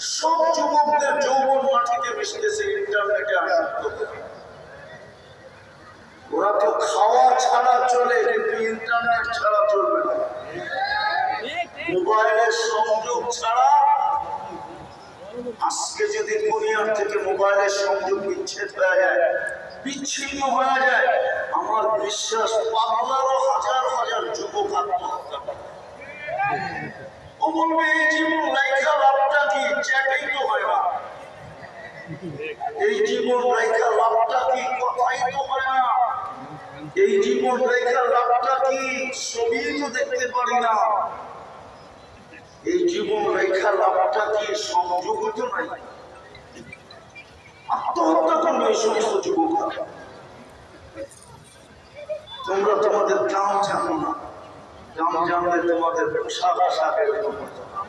সব যুবকদের যৌবন মাটিতে মিশতেছে ইন্টারনেটে আসক্ত। ওরা তো খাওয়া ছাড়া চলে, কিন্তু ইন্টারনেট ছাড়া চলবে না। মোবাইলের সংযোগ ছাড়া, আজকে যদি দুনিয়ার থেকে মোবাইলের সংযোগ বিচ্ছেদ হয়ে যায়, বিচ্ছিন্ন হয়ে যায়, আমার বিশ্বাস পাগলারও হাজার হাজার যুবক আত্মহত্যা করে। ও বলবে এই জীবন রেখা লাভটা কি? চ্যাটিং তো হয় না। এই জীবন রেখা লাভটা কি? কথাই তো হয় না। এই জীবন রেখা লাভটা কি? ছবি তো দেখতে পারি না। এই জীবন রেখা লাভটা কি? সংযোগ তো নাই। আত্মহত্যা করবে এই সমস্ত যুবকরা। তোমরা তোমাদের দাম জানো না। দাম জানলে তোমাদের পোশাক আশাক এরকম হতো না।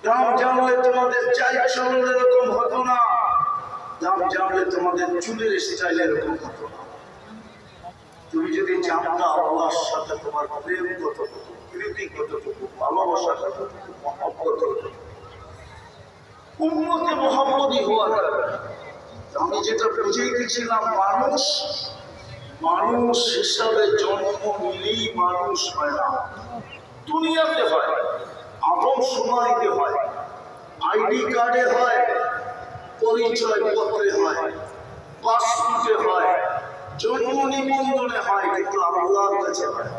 দাম জানলে তোমাদের চাই চলন এরকম হতো না। দাম জানলে তোমাদের চুলের স্টাইল এরকম হতো না। তুমি যদি জানতা আল্লাহর সাথে তোমার প্রেম কতটুকু, প্রীতি কতটুকু, ভালোবাসা কতটুকু, মহব্বত কতটুকু, উম্মতে মুহাম্মদী হওয়া যাবে। আমি যেটা বুঝেইতেছিলাম, মানুষ হিসাবে জন্ম নিলেই মানুষ হয় না। দুনিয়াতে হয়, আদম শুমারিতে হয়, আইডি কার্ডে হয়, পরিচয় পত্রে হয়, পাসপোর্টে হয়, জন্ম নিবন্ধনে হয়, কিন্তু আল্লাহর কাছে হয়।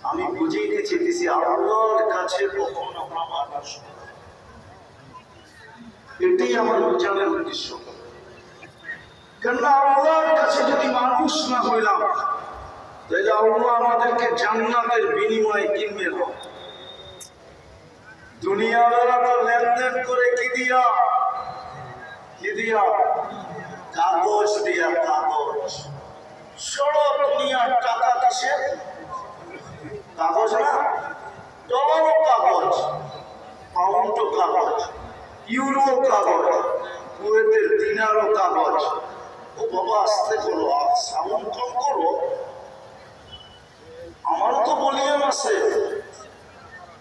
আমি বুঝেই চেয়েছি আল্লাহর কাছে কখনো মানুষ, এটাই আমার বোঝানোর উদ্দেশ্য। কেননা আল্লাহর কাছে যদি মানুষ না হইলাম, তাহলে আল্লাহ আমাদেরকে জান্নাতের বিনিময়ে কিনবে না। দুনিয়াওয়ালা তো লেনদেন করে কি দিয়া? কাগজ দিয়া, কাগজ। সরব দুনিয়ার টাকা কিসের? কাগজ না? ডলারও কাগজ, পাউন্ডও কাগজ, ইউরো কাগজ, কুয়েতের দিনারও কাগজ। ও বাবা আস্তে করো, সাউন্ড কম করো, আমারও তো ভলিউম আছে,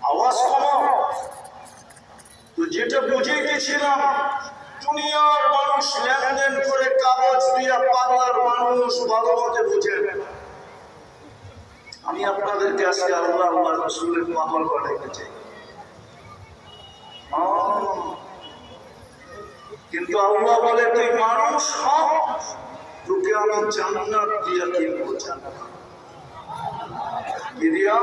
আওয়াজ কমাও। তো যেটা বুঝাইতেছিলাম, দুনিয়ার মানুষ লেনদেন করে কাগজ দিয়া, পাগলার মানুষ ভালো মতে বুঝেন। আমি আপনাদেরকে আজকে আল্লাহ আল্লাহ রাসূলের পাগল বানাইতে চাই। কিন্তু আল্লাহ বলে তুই মানুষ হ, তোকে আমি জান্নাত দিয়া কিনবো। জান্নাত কি দিয়া?